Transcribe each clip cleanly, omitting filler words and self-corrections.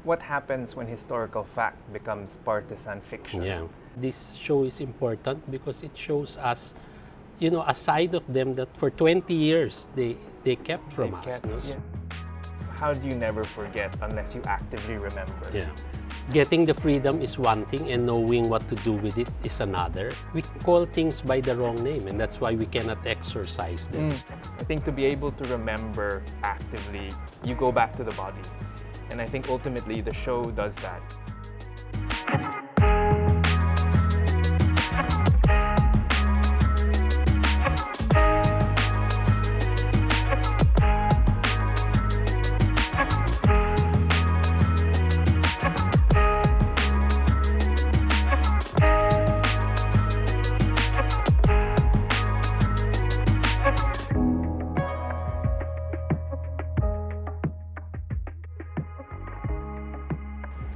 what happens when historical fact becomes partisan fiction? Yeah. This show is important because it shows us, a side of them that for 20 years they kept from us. Yeah. How do you never forget unless you actively remember? Yeah. Getting the freedom is one thing and knowing what to do with it is another. We call things by the wrong name and that's why we cannot exercise them. I think to be able to remember actively, you go back to the body. And I think ultimately the show does that.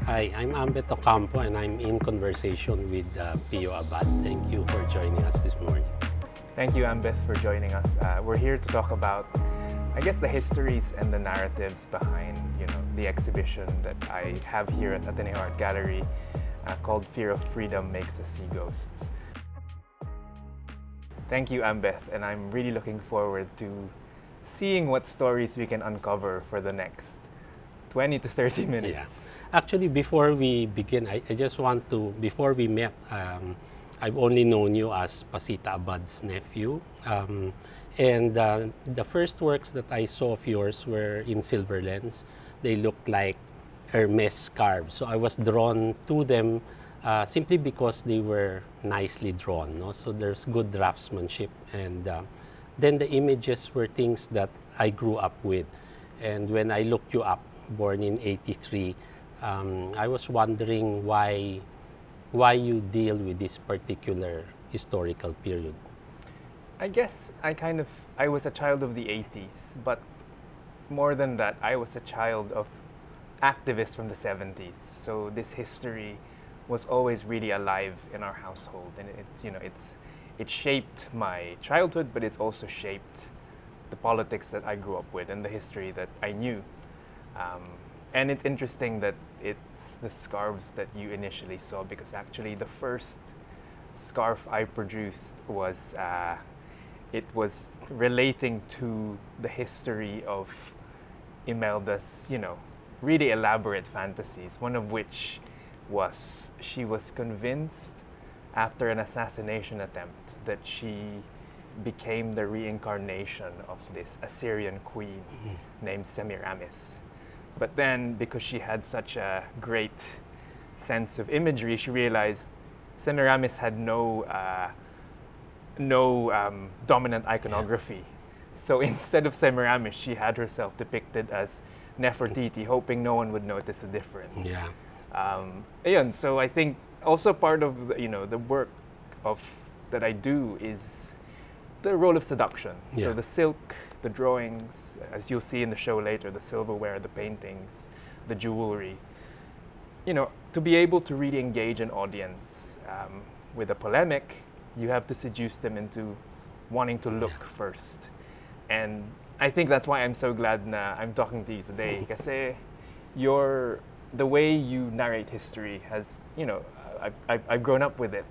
Hi, I'm Ambeth Ocampo and I'm in conversation with Pio Abad. Thank you for joining us this morning. Thank you, Ambeth, for joining us. We're here to talk about, I guess, the histories and the narratives behind, the exhibition that I have here at Ateneo Art Gallery called Fear of Freedom Makes Us See Ghosts. Thank you, Ambeth, and I'm really looking forward to seeing what stories we can uncover for the next 20 to 30 minutes. Yeah. Actually, before we begin, I just want to, before we met, I've only known you as Pasita Abad's nephew. And the first works that I saw of yours were in silver lens. They looked like Hermes scarves. So I was drawn to them simply because they were nicely drawn. No? So there's good draftsmanship. And then the images were things that I grew up with. And when I looked you up, born in '83, I was wondering why you deal with this particular historical period. I guess I was a child of the 80s, but more than that, I was a child of activists from the 70s. So this history was always really alive in our household, and it shaped my childhood, but it's also shaped the politics that I grew up with and the history that I knew. And it's interesting that it's the scarves that you initially saw, because actually the first scarf I produced was it was relating to the history of Imelda's, really elaborate fantasies. One of which was she was convinced after an assassination attempt that she became the reincarnation of this Assyrian queen named Semiramis. But then, because she had such a great sense of imagery, she realized Semiramis had no dominant iconography. Yeah. So instead of Semiramis, she had herself depicted as Nefertiti, hoping no one would notice the difference. Yeah. So I think also part of the work that I do is the role of seduction. Yeah. So the silk, the drawings, as you'll see in the show later, the silverware, the paintings, the jewelry. To be able to really engage an audience with a polemic, you have to seduce them into wanting to look first. And I think that's why I'm so glad I'm talking to you today. Kasi the way you narrate history has, I've grown up with it.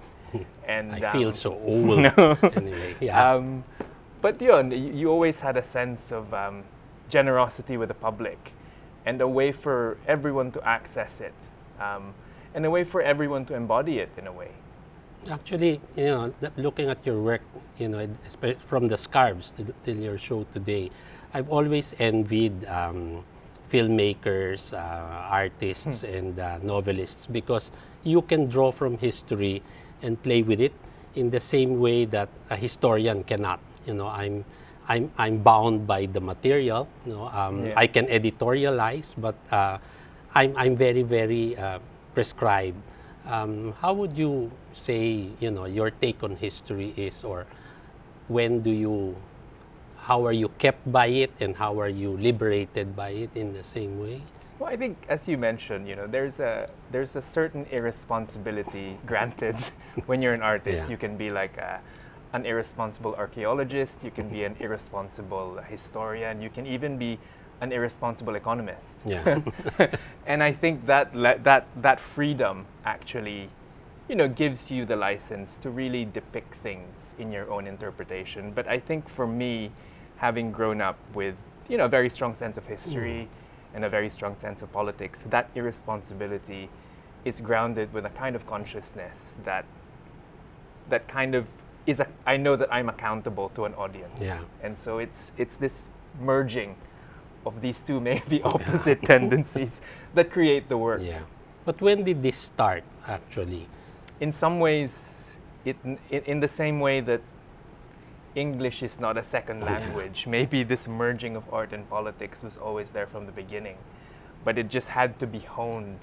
And I feel so old. Anyway, yeah. But you always had a sense of generosity with the public, and a way for everyone to access it, and a way for everyone to embody it in a way. Actually, looking at your work, from the scarves till your show today, I've always envied filmmakers, artists, and novelists, because you can draw from history and play with it in the same way that a historian cannot. I'm bound by the material. I can editorialize, but I'm very, very prescribed. How would you say, your take on history is, or how are you kept by it, and how are you liberated by it in the same way? Well, I think, as you mentioned, there's a certain irresponsibility granted when you're an artist. Yeah. You can be like an irresponsible archaeologist. You can be an irresponsible historian. You can even be an irresponsible economist. Yeah. And I think that freedom actually, gives you the license to really depict things in your own interpretation. But I think for me, having grown up with, a very strong sense of history and a very strong sense of politics, that irresponsibility is grounded with a kind of consciousness that kind of is I know that I'm accountable to an audience. Yeah. And so it's this merging of these two maybe opposite tendencies that create the work. Yeah. But when did this start, actually? In some ways, in the same way that English is not a second language, maybe this merging of art and politics was always there from the beginning, but it just had to be honed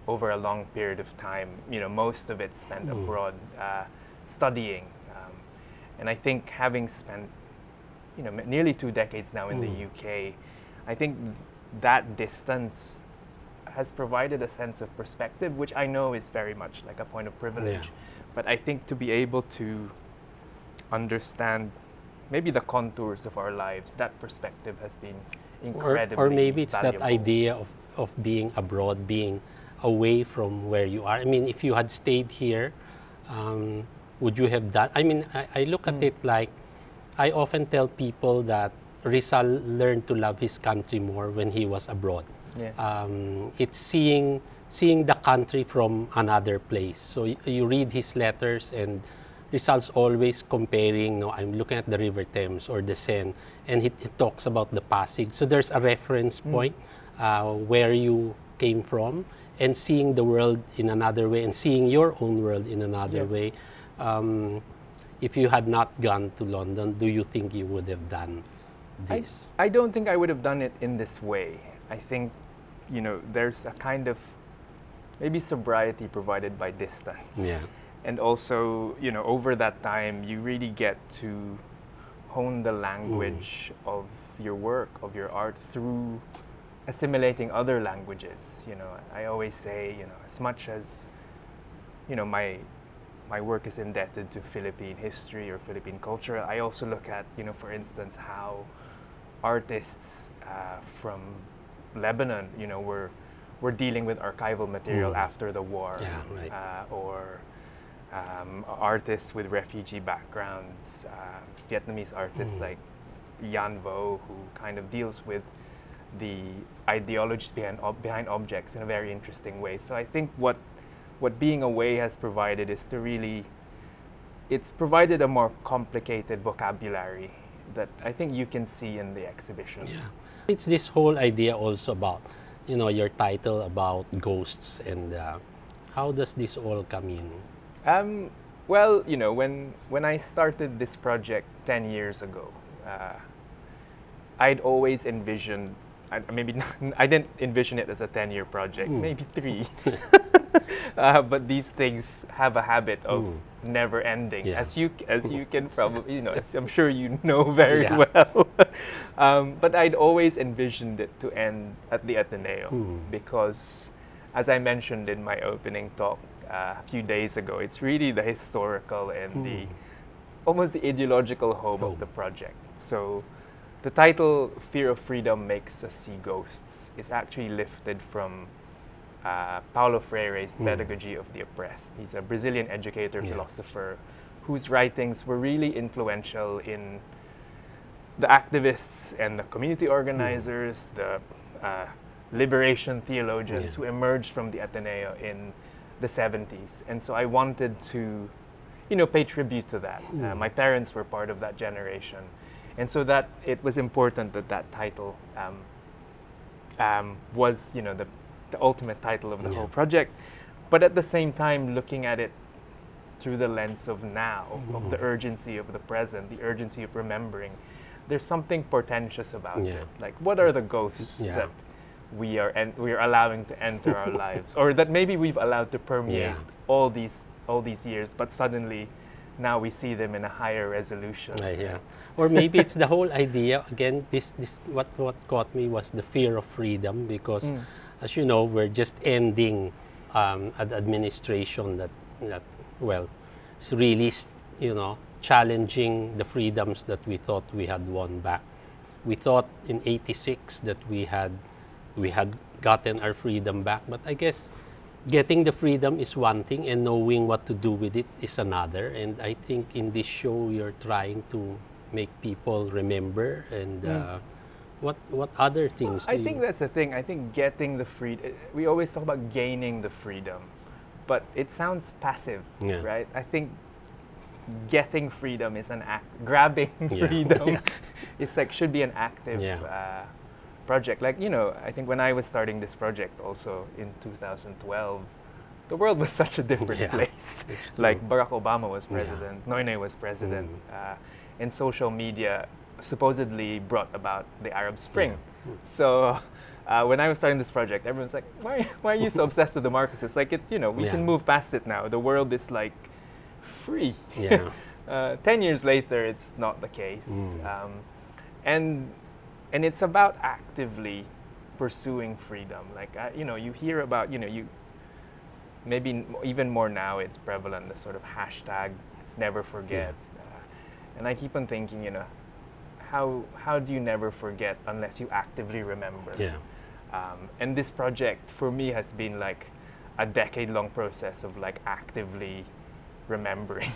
over a long period of time. Most of it spent abroad studying, and I think having spent nearly 2 decades now in the UK, I think that distance has provided a sense of perspective, which I know is very much like a point of privilege. Yeah. But I think to be able to understand maybe the contours of our lives, that perspective has been incredibly or maybe it's valuable. that idea of being abroad, being away from where you are. I mean, if you had stayed here, would you have done? I mean, I look at it like, I often tell people that Rizal learned to love his country more when he was abroad. Yeah. It's seeing the country from another place. So you read his letters, and Rizal's always comparing. I'm looking at the River Thames or the Seine, and he talks about the Pasig. So there's a reference point where you came from, and seeing the world in another way, and seeing your own world in another way. If you had not gone to London, do you think you would have done this? I don't think I would have done it in this way. I think, there's a kind of maybe sobriety provided by distance. Yeah. And also, over that time, you really get to hone the language of your work, of your art, through assimilating other languages. I always say, as much as, my work is indebted to Philippine history or Philippine culture, I also look at, for instance, how artists from Lebanon, were dealing with archival material after the war. Yeah, right. Or artists with refugee backgrounds, Vietnamese artists like Yan Vo, who kind of deals with the ideology behind objects in a very interesting way. So I think what being away has provided is it's provided a more complicated vocabulary that I think you can see in the exhibition. Yeah. It's this whole idea also about, your title about ghosts, and how does this all come in? Well, when I started this project 10 years ago, I'd always envisioned, I didn't envision it as a 10-year project, maybe 3. But these things have a habit of never ending, as you can probably, as I'm sure you know very well. But I'd always envisioned it to end at the Ateneo because, as I mentioned in my opening talk a few days ago, it's really the historical and the almost the ideological home of the project. So the title "Fear of Freedom Makes Us See Ghosts" is actually lifted from Paulo Freire's Pedagogy of the Oppressed. He's a Brazilian educator, philosopher, whose writings were really influential in the activists and the community organizers, the liberation theologians who emerged from the Ateneo in the 70s. And so I wanted to, pay tribute to that. My parents were part of that generation. And so that it was important that title was, the ultimate title of the whole project, but at the same time looking at it through the lens of now, of the urgency of the present, the urgency of remembering. There's something portentous about it. Like, what are the ghosts that we are allowing to enter our lives, or that maybe we've allowed to permeate all these years, but suddenly now we see them in a higher resolution. Or maybe it's the whole idea again. This what caught me was the fear of freedom, because as you know, we're just ending an administration that is really, challenging the freedoms that we thought we had won back. we thought in '86 that we had gotten our freedom back, but I guess getting the freedom is one thing, and knowing what to do with it is another. And I think in this show, you're trying to make people remember. And what other things? I think that's the thing. I think getting the freedom. We always talk about gaining the freedom, but it sounds passive, Yeah. right? I think getting freedom is an act. Grabbing Yeah. freedom Yeah. is like should be an active project. Like, you know, I think when I was starting this project also in 2012, the world was such a different Yeah. place. True. Like Barack Obama was president, Noynoy was president, and social media supposedly brought about the Arab Spring. Yeah. So when I was starting this project, everyone's like, why are you so obsessed with the Marcoses? Like, it, you know, we can Yeah. move past it now. The world is like free. Yeah. 10 years later, it's not the case. And it's about actively pursuing freedom. Like, you know, you hear about, you know, maybe even more now, it's prevalent, the sort of hashtag never forget. And I keep on thinking, you know, how do you never forget unless you actively remember? Yeah. And this project for me has been like a decade-long process of like actively remembering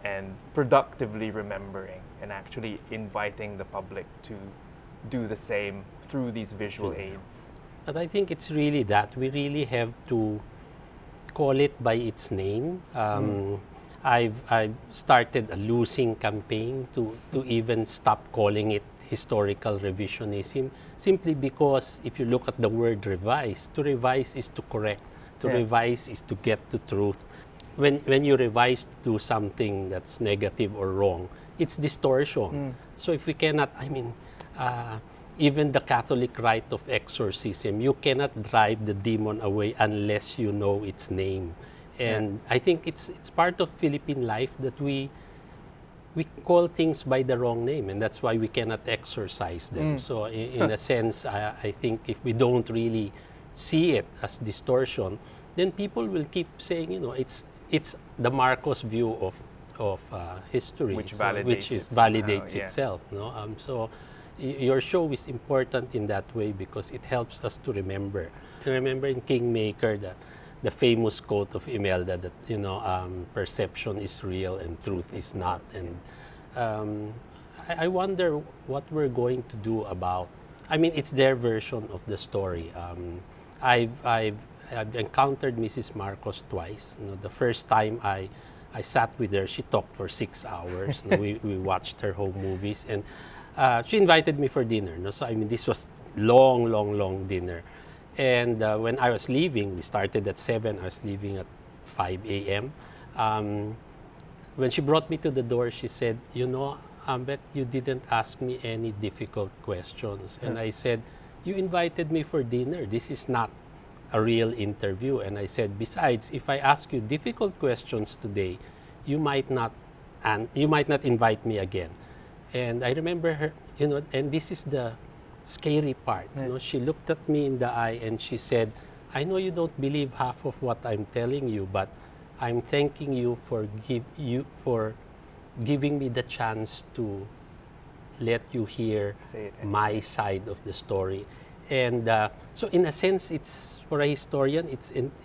and productively remembering, and actually inviting the public to do the same through these visual aids. But I think it's really that we really have to call it by its name. I've started a losing campaign to even stop calling it historical revisionism, simply because if you look at the word revise, to revise is to correct, to revise is to get to truth. When you revise to something that's negative or wrong, it's distortion. So if we cannot, I mean, even the Catholic rite of exorcism, you cannot drive the demon away unless you know its name. And I think it's part of Philippine life that we call things by the wrong name, and that's why we cannot exorcise them. So in a sense, I think if we don't really see it as distortion, then people will keep saying, you know, it's the Marcos view of history, Which validates it validates somehow, itself. No, so your show is important in that way because it helps us to remember. I remember in Kingmaker the famous quote of Imelda that, you know, perception is real and truth is not. And I wonder what we're going to do about. I mean, it's their version of the story. I've encountered Mrs. Marcos twice. You know, the first time I sat with her, she talked for 6 hours. You know, we watched her home movies, and she invited me for dinner. No? So I mean, this was long dinner. And when I was leaving, we started at 7. I was leaving at 5 a.m. When she brought me to the door, she said, "You know, Ambeth, you didn't ask me any difficult questions." And I said, "You invited me for dinner. This is not a real interview." And I said, "Besides, if I ask you difficult questions today, you might not invite me again." And I remember her, you know, and this is the scary part. You know, she looked at me in the eye and she said, "I know you don't believe half of what I'm telling you, but I'm thanking you for giving me the chance to let you hear my side of the story." And so, in a sense, it's for a historian,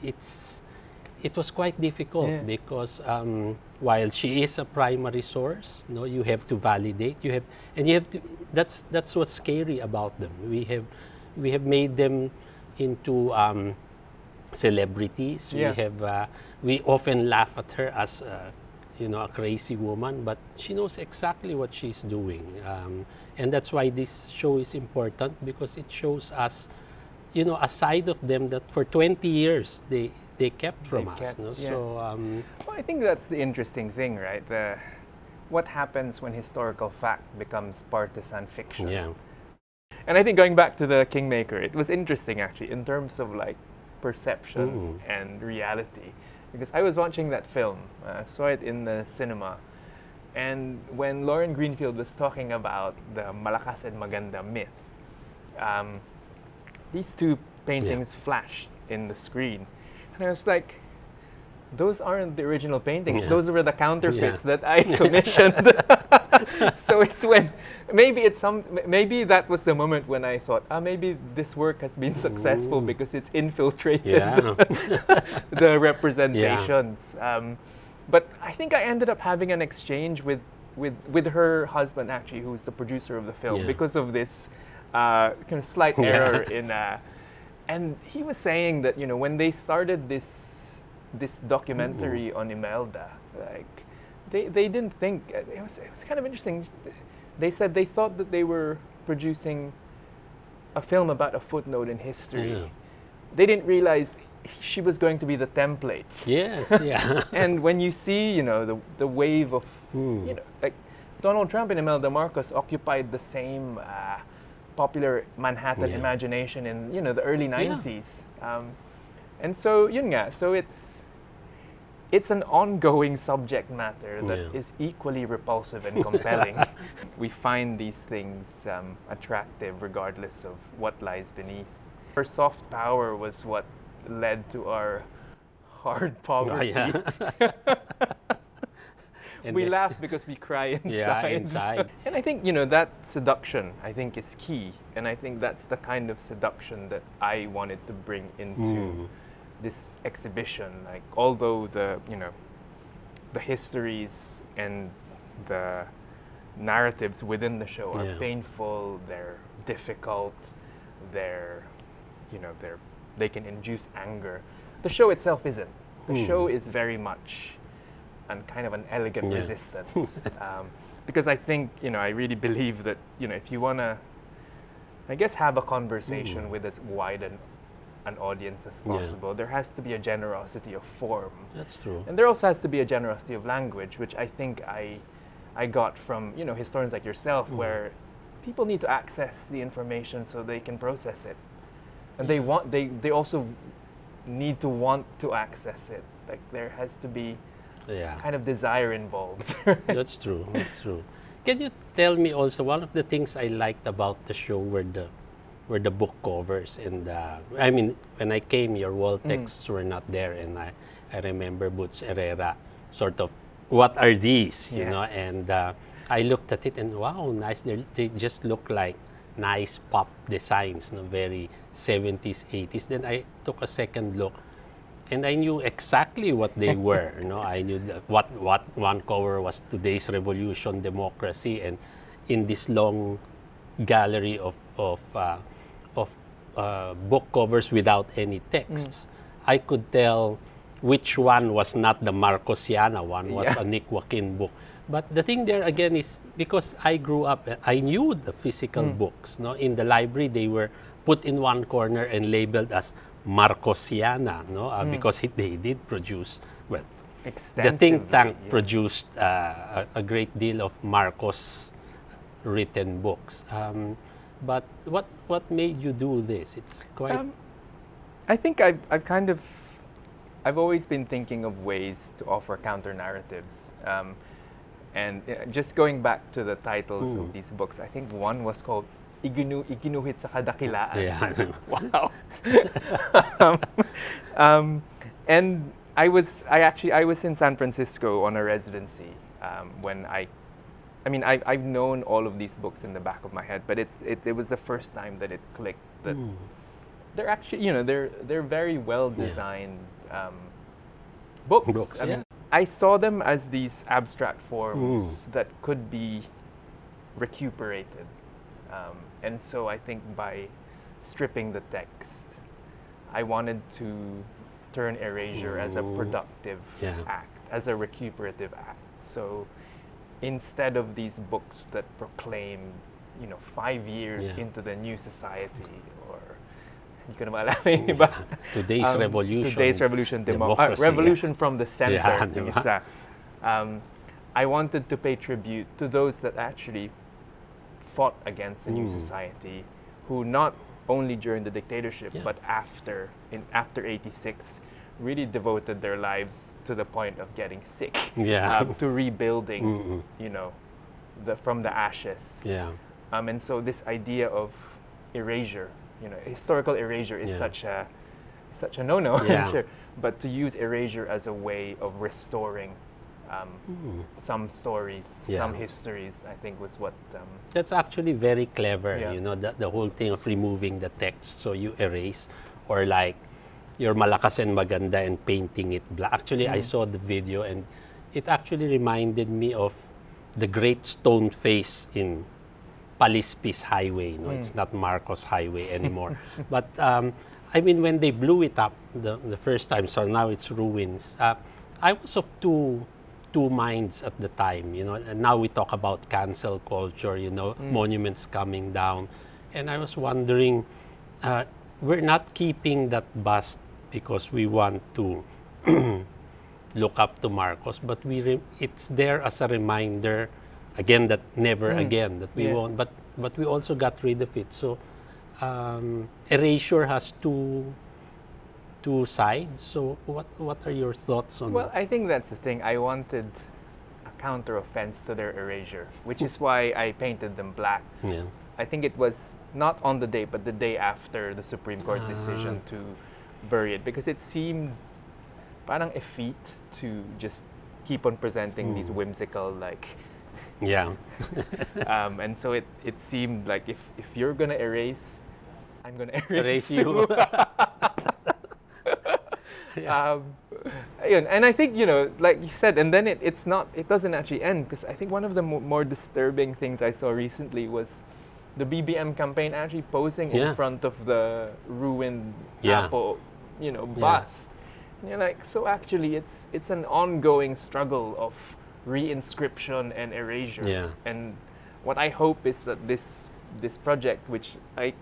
it was quite difficult because while she is a primary source, you know, you have to validate. You have to. That's what's scary about them. We have made them into celebrities. We often laugh at her as you know, a crazy woman, but she knows exactly what she's doing, and that's why this show is important, because it shows us, you know, a side of them that for 20 years they kept from us. No? So well, I think that's the interesting thing, right? What happens when historical fact becomes partisan fiction? Yeah. And I think going back to the Kingmaker, it was interesting actually in terms of like perception and reality. Because I was watching that film, saw it in the cinema, and when Lauren Greenfield was talking about the Malakas and Maganda myth, these two paintings flashed in the screen. And I was like, those aren't the original paintings. Yeah. Those were the counterfeits Yeah. that I commissioned. So it's when maybe that was the moment when I thought, maybe this work has been successful because it's infiltrated Yeah. the representations. But I think I ended up having an exchange with her husband, actually, who's the producer of the film, Yeah. because of this kind of slight error in. And he was saying that, when they started this documentary on Imelda, like they didn't think it was kind of interesting. They said they thought that they were producing a film about a footnote in history. Yeah. They didn't realize she was going to be the template. Yes, yeah. And when you see, the wave of, like Donald Trump and Imelda Marcos occupied the same popular Manhattan imagination in, the early 90s. And so, yun nga, so it's an ongoing subject matter that is equally repulsive and compelling. We find these things attractive regardless of what lies beneath. Her soft power was what led to our hard poverty. And we laugh because we cry inside. Yeah, inside. And I think, that seduction, I think, is key. And I think that's the kind of seduction that I wanted to bring into this exhibition. Like, although the histories and the narratives within the show are painful, they're difficult, they can induce anger. The show itself isn't. The show is very much kind of an elegant resistance. Because I think, I really believe that, if you want to, I guess, have a conversation with as wide an audience as possible, there has to be a generosity of form. That's true. And there also has to be a generosity of language, which I think I got from, historians like yourself, where people need to access the information so they can process it. And they also need to want to access it. Like, there has to be kind of desire involved. That's true. That's true. Can you tell me also, one of the things I liked about the show were the book covers, and I mean, when I came, your wall texts were not there, and I remember Butch Herrera sort of, what are these, you know? And I looked at it and wow, nice. They just look like nice pop designs, no, very 70s, 80s. Then I took a second look, and I knew exactly what they were. I knew what one cover was Today's Revolution, Democracy, and in this long gallery of book covers without any texts, I could tell which one was not the Marcosiana one, was a Nick Joaquin book. But the thing there again is, because I grew up, I knew the physical books. No, in the library they were put in one corner and labeled as Marcosiana, because they did produce, well, the think tank produced a great deal of Marcos written books. But what made you do this? It's quite. I think I've always been thinking of ways to offer counter narratives. And just going back to the titles of these books, I think one was called Iginuhit sa Kadakilaan. Yeah. Wow. And I was in San Francisco on a residency when I've known all of these books in the back of my head, but it was the first time that it clicked that they're actually, they're very well designed books. I mean, I saw them as these abstract forms that could be recuperated. And so I think by stripping the text, I wanted to turn Erasure as a productive act, as a recuperative act. So instead of these books that proclaim, 5 years into the new society, or you can Today's Revolution. Today's Revolution, Revolution from the center. I wanted to pay tribute to those that actually fought against the new society, who not only during the dictatorship but after 86 really devoted their lives to the point of getting sick, to rebuilding, from the ashes. And so this idea of erasure, historical erasure is such a no-no, Yeah. I'm sure. But to use erasure as a way of restoring some stories, Yeah. some histories, I think was what. That's actually very clever, Yeah. you know, the whole thing of removing the text so you erase, or like you're malakas and maganda and painting it black. Actually, I saw the video and it actually reminded me of the great stone face in Palispis Highway. No, it's not Marcos Highway anymore. But I mean, when they blew it up the first time, so now it's ruins. I was of two minds at the time, you know. And now we talk about cancel culture, you know, monuments coming down, and I was wondering, we're not keeping that bust because we want to look up to Marcos, but it's there as a reminder, again, that never again, that we won't. But we also got rid of it. So Erasure has two sides. So what are your thoughts on? Well, I think that's the thing. I wanted a counter offense to their erasure, which is why I painted them black. Yeah. I think it was not on the day, but the day after the Supreme Court decision to bury it, because it seemed parang effete to just keep on presenting these whimsical, like, Yeah. and so it seemed like if you're gonna erase, I'm gonna erase Erase you. Ayun. And I think, you know, like you said, and then it doesn't actually end, because I think one of the more disturbing things I saw recently was the BBM campaign actually posing in front of the ruined Apo, you know, bust. And you're like, so actually it's an ongoing struggle of reinscription and erasure. Yeah. And what I hope is that this project, which I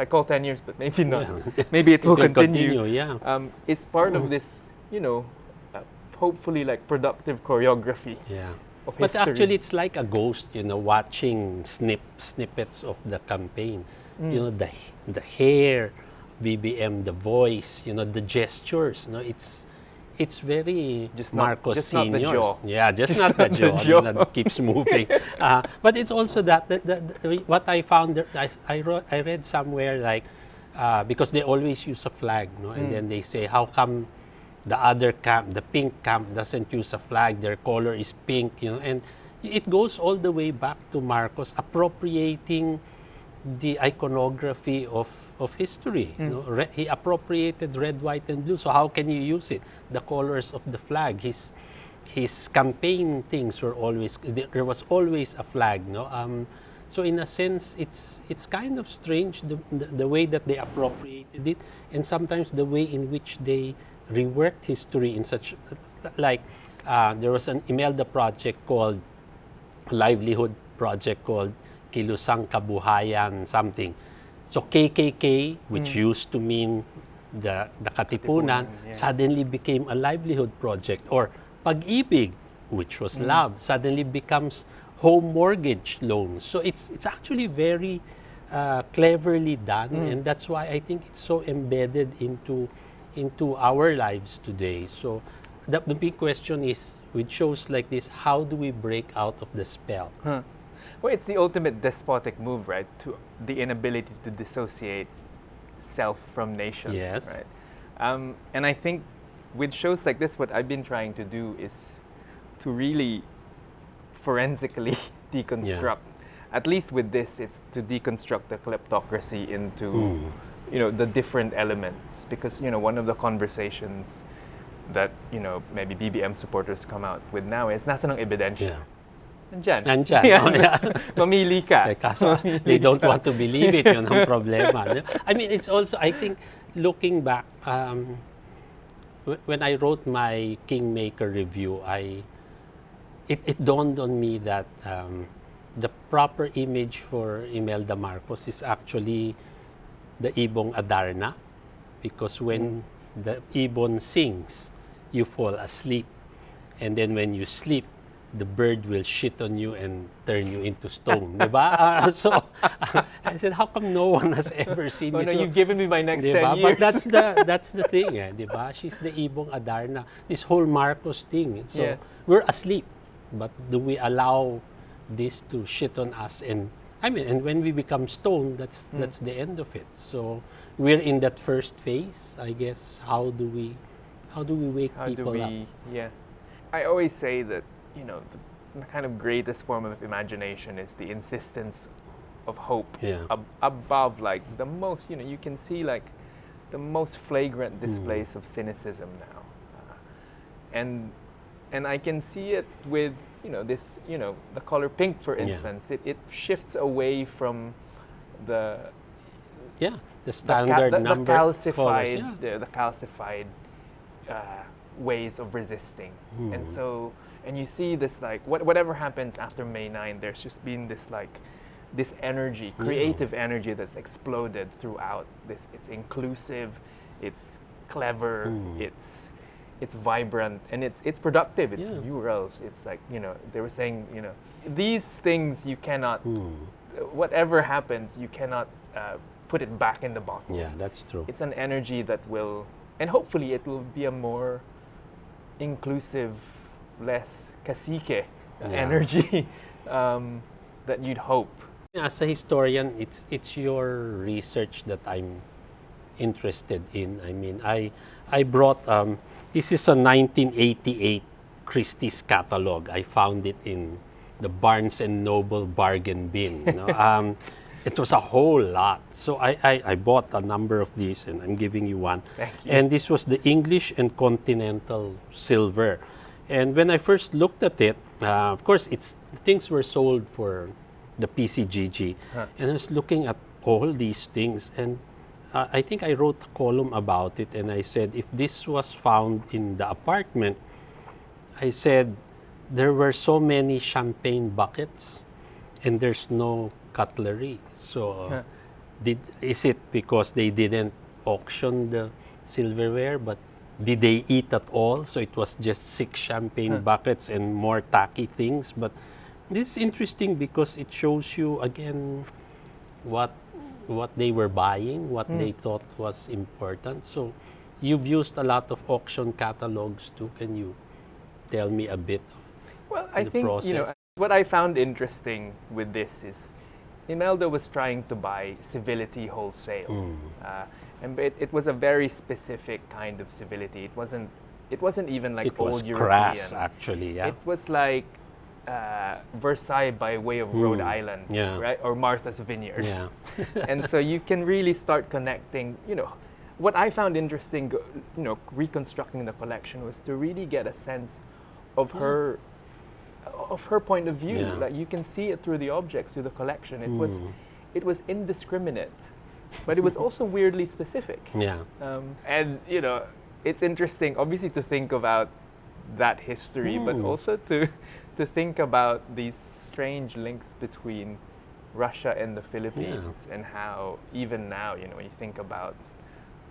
call 10 years, but maybe not. Maybe it will continue. Is part of this, you know, hopefully like productive choreography of But history. actually, it's like a ghost, you know, watching snippets of the campaign. You know, the hair, BBM, the voice, you know, the gestures. You know, it's very Just not- Marcos just not the Seniors. jaw. Yeah, just Just not the not the jaw, jaw. you know, that keeps moving. But it's also that what I found there, I read somewhere like because they always use a flag, no, and then they say, how come the other camp, the pink camp, doesn't use a flag? Their color is pink, you know, and it goes all the way back to Marcos appropriating the iconography of history. You know, he appropriated red, white, and blue. So how can you use it? The colors of the flag. His campaign things were always, there was always a flag. No, so in a sense, it's kind of strange the way that they appropriated it, and sometimes the way in which they reworked history in such, like there was an Imelda project called, livelihood project called Kilusang Kabuhayan something. So KKK, which used to mean the Katipunan, suddenly became a livelihood project. Or Pag-ibig, which was love, suddenly becomes home mortgage loans. So it's actually very cleverly done, and that's why I think it's so embedded into our lives today. So the big question is, with shows like this, how do we break out of the spell? Well, it's the ultimate despotic move, right? To the inability to dissociate self from nation. Yes. Right. And I think with shows like this, what I've been trying to do is to really forensically deconstruct. At least with this, it's to deconstruct the kleptocracy into, you know, the different elements. Because, you know, one of the conversations that, you know, maybe BBM supporters come out with now is, nasa ng ebidensya? Nandyan. Nandyan. Oh, yeah. Mamili ka. Kaso they don't want to believe it. Yun ang problema. I mean, it's also, I think, looking back, when I wrote my Kingmaker review, it dawned on me that the proper image for Imelda Marcos is actually the Ibong Adarna, because when the Ibon sings, you fall asleep, and then when you sleep, the bird will shit on you and turn you into stone. Diba? So I said, how come no one has ever seen Oh this? no, you've given me my next 10 Diba? years. But that's the thing, diba? She's the Ibong Adarna. This whole Marcos thing. So we're asleep, but do we allow this to shit on us? And I mean, and when we become stone, that's the end of it. So we're in that first phase, I guess. How do we wake How do people up? we, yeah. I always say that, the kind of greatest form of imagination is the insistence of hope Yeah. above like the most, you can see like the most flagrant displays of cynicism now. And I can see it with, this, the color pink, for instance. It shifts away from the The standard the number calcified, colors, the calcified ways of resisting. And so, and you see this like whatever happens after May 9, there's just been this like this energy, creative energy that's exploded throughout this. It's inclusive, it's clever, it's vibrant, and it's productive. It's murals. It's like, they were saying, these things you cannot, whatever happens, you cannot put it back in the bottle. Yeah, that's true. It's an energy that will, and hopefully it will be a more inclusive, less cacique energy that you'd hope. As a historian, it's your research that I'm interested in. I mean, I brought this is a 1988 Christie's catalog. I found it in the Barnes and Noble bargain bin. It was a whole lot. So I bought a number of these, and I'm giving you one. Thank you. And this was the English and Continental silver. And when I first looked at it, of course, the things were sold for the PCGG. And I was looking at all these things, and I think I wrote a column about it, and I said, if this was found in the apartment, I said, there were so many champagne buckets, and there's no cutlery. So, is it because they didn't auction the silverware, but did they eat at all? So it was just 6 champagne buckets and more tacky things. But this is interesting because it shows you again what they were buying, what they thought was important. So you've used a lot of auction catalogs too. Can you tell me a bit of I the think, process? what I found interesting with this is Imelda was trying to buy civility wholesale. But it was a very specific kind of civility. It wasn't even like it old was European. crass, actually. Yeah. It was like Versailles by way of Rhode Island, right? Or Martha's Vineyard. Yeah. And so you can really start connecting, what I found interesting, reconstructing the collection was to really get a sense of her point of view. Yeah. Like you can see it through the objects, through the collection. It was indiscriminate, but it was also weirdly specific. Yeah. And it's interesting, obviously, to think about that history, but also to think about these strange links between Russia and the Philippines, and how even now, when you think about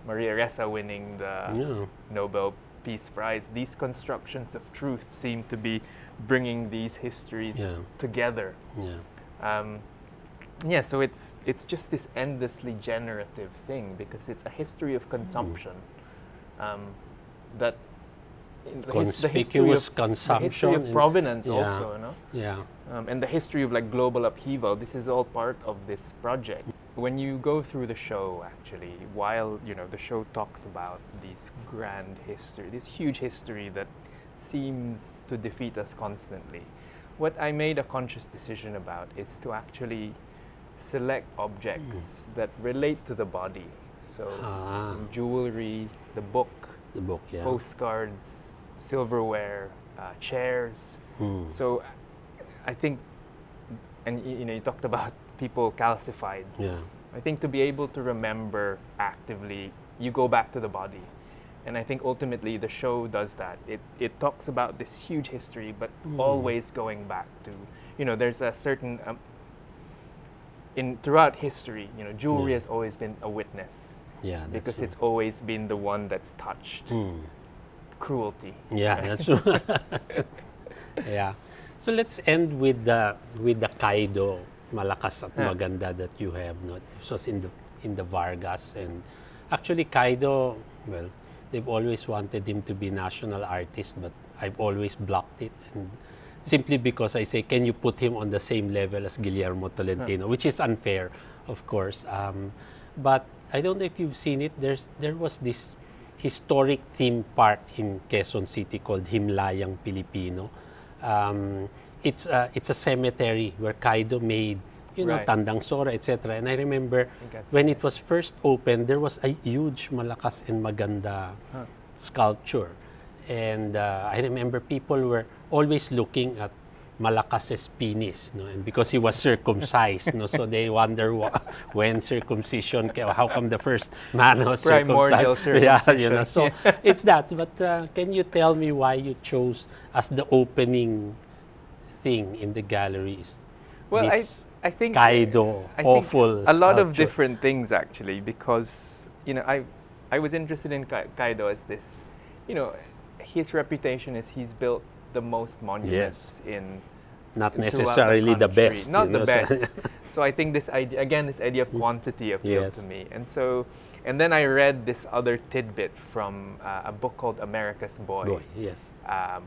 Maria Ressa winning the Nobel Peace Prize, these constructions of truth seem to be bringing these histories together. So it's just this endlessly generative thing, because it's a history of consumption that Conspicuous consumption. the history of provenance also, Yeah. and the history of like global upheaval. This is all part of this project. When you go through the show, actually, while the show talks about these grand history, this huge history that seems to defeat us constantly, what I made a conscious decision about is to actually select objects that relate to the body. So jewelry, the book, postcards, silverware, chairs. So I think, and you talked about people calcified. I think to be able to remember actively, you go back to the body. And I think ultimately the show does that. It talks about this huge history, but always going back to, there's a certain, throughout history, jewelry has always been a witness. Yeah, because it's always been the one that's touched cruelty. Yeah, that's true. Yeah. So let's end with the Kaido malakas at maganda that you have. No? This was in the Vargas, and actually Kaido, well, they've always wanted him to be national artist, but I've always blocked it, and simply because I say, can you put him on the same level as Guillermo Tolentino, which is unfair, of course. But I don't know if you've seen it. There was this historic theme park in Quezon City called Himlayang Pilipino. It's a cemetery where Kaido made, Right. Tandang Sora, etc. And I remember think I've when seen it was first opened, there was a huge malakas and maganda sculpture. And I remember people were always looking at Malakas's penis, no? And because he was circumcised, no? So they wonder when circumcision came, how come the first man was Primordial circumcised? circumcision. Yeah, so it's that. But can you tell me why you chose as the opening thing in the galleries? Well, this I think Kaido, I think awful a lot of sculpture. different things actually, because I was interested in Kaido as this, his reputation is he's built the most monuments in Not throughout necessarily the country. best. Not the so- best. So I think this idea of quantity appealed Yes. to me, and then I read this other tidbit from a book called America's Boy, yes.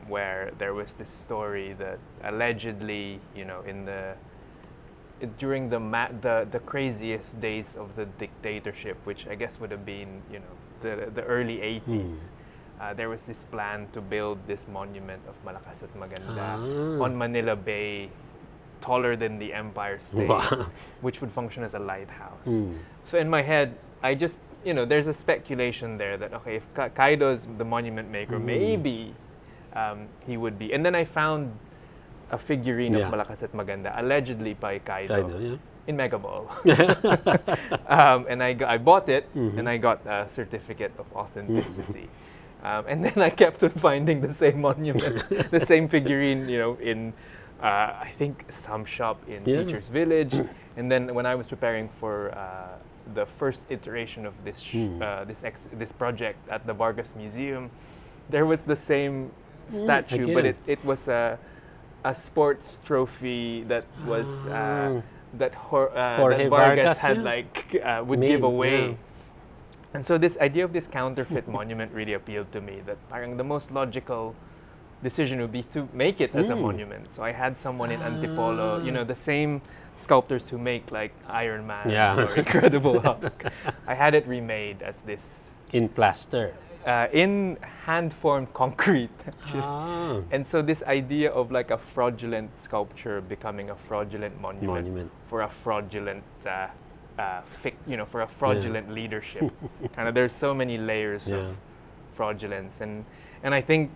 where there was this story that allegedly, during the craziest days of the dictatorship, which I guess would have been, the early 80s, there was this plan to build this monument of Malakas at Maganda on Manila Bay, taller than the Empire State, Wow. which would function as a lighthouse. So in my head, I just, there's a speculation there that, okay, if Kaido's the monument maker, maybe he would be. And then I found a figurine Yeah. of Malakas at Maganda, allegedly by Kaido, yeah. in Mega Ball. And I bought it, and I got a certificate of authenticity. And then I kept on finding the same monument, the same figurine, in I think some shop in Yeah. Teachers Village. And then when I was preparing for the first iteration of this project at the Vargas Museum, there was the same statue, but again. it was a sports trophy that was that Jorge Vargas Vargas, had yeah. would Made, give away. yeah. And so this idea of this counterfeit monument really appealed to me, that parang the most logical decision would be to make it as a monument. So I had someone in Antipolo, the same sculptors who make like Iron Man Yeah. or Incredible Hulk. I had it remade as this In plaster. in hand-formed concrete, actually. Ah. And so this idea of like a fraudulent sculpture becoming a fraudulent monument, for a fraudulent for a fraudulent leadership. Kind of, there's so many layers Yeah. of fraudulence, and I think,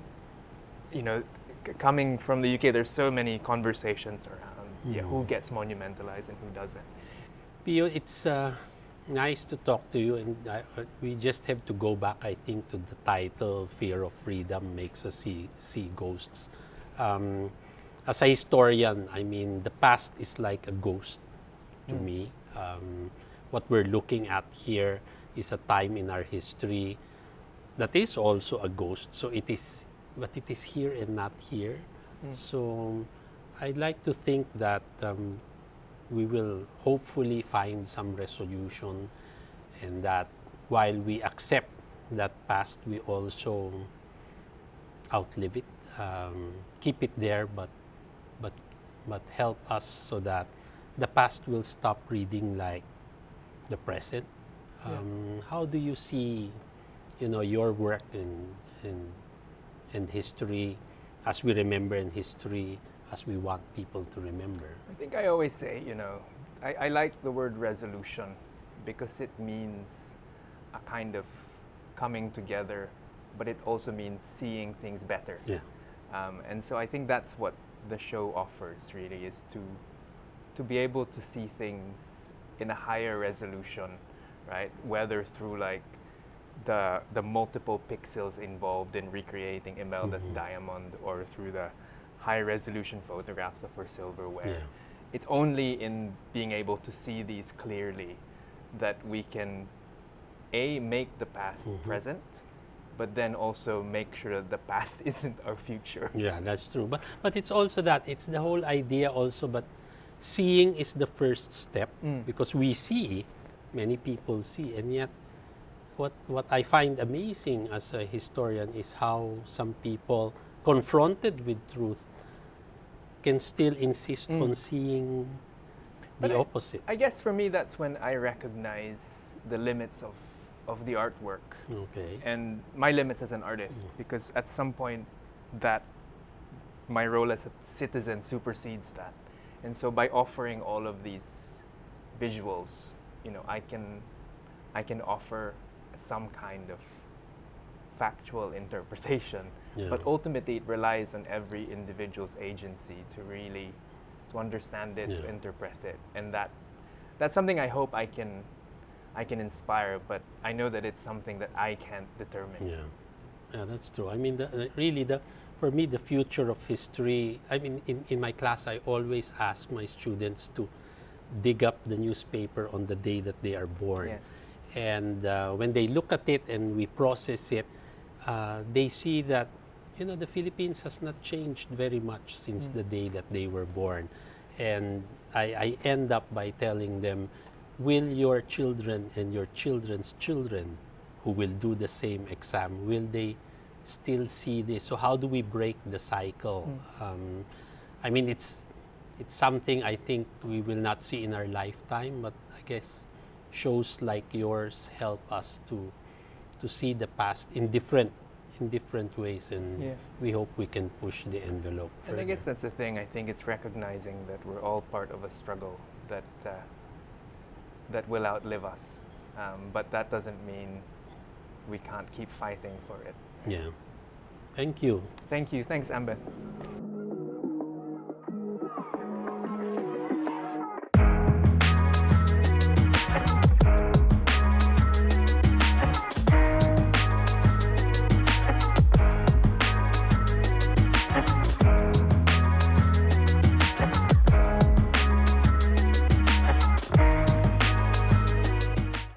coming from the UK, there's so many conversations around who gets monumentalized and who doesn't. Pio, it's nice to talk to you, and we just have to go back, I think, to the title, Fear of Freedom Makes Us See Ghosts. As a historian, I mean, the past is like a ghost to me. What we're looking at here is a time in our history that is also a ghost. So it is, but it is here and not here. So I'd like to think that we will hopefully find some resolution, and that while we accept that past, we also outlive it, keep it there, but help us so that the past will stop reading like the present. How do you see, your work in history, as we remember in history, as we want people to remember? I think I always say, I like the word resolution, because it means a kind of coming together, but it also means seeing things better. Yeah. And so I think that's what the show offers, really, is to be able to see things in a higher resolution, right? Whether through like the multiple pixels involved in recreating Imelda's diamond, or through the high resolution photographs of her silverware. Yeah. It's only in being able to see these clearly that we can make the past present, but then also make sure that the past isn't our future. Yeah, that's true. But it's also that, it's the whole idea also, but seeing is the first step, because we see, many people see, and yet what I find amazing as a historian is how some people confronted with truth can still insist on seeing the opposite. I guess for me, that's when I recognize the limits of the artwork Okay. and my limits as an artist, because at some point that my role as a citizen supersedes that. And so by offering all of these visuals, you know, I can offer some kind of factual interpretation, Yeah. but ultimately it relies on every individual's agency to really to understand it, to Yeah. interpret it, and that's something I hope I can inspire, but I know that it's something that I can't determine. Yeah, yeah, that's true. I mean, really, for me, the future of history. I mean, in my class, I always ask my students to dig up the newspaper on the day that they are born, Yeah. and when they look at it and we process it, they see that, you know, the Philippines has not changed very much since the day that they were born, and I end up by telling them, will your children and your children's children who will do the same exam, will they still see this? So how do we break the cycle? I mean, it's something I think we will not see in our lifetime, but I guess shows like yours help us to see the past in different ways, and Yeah. we hope we can push the envelope And I further. guess that's the thing. I think it's recognizing that we're all part of a struggle that that will outlive us, but that doesn't mean we can't keep fighting for it. Yeah. Thank you. Thank you. Thanks, Ambeth.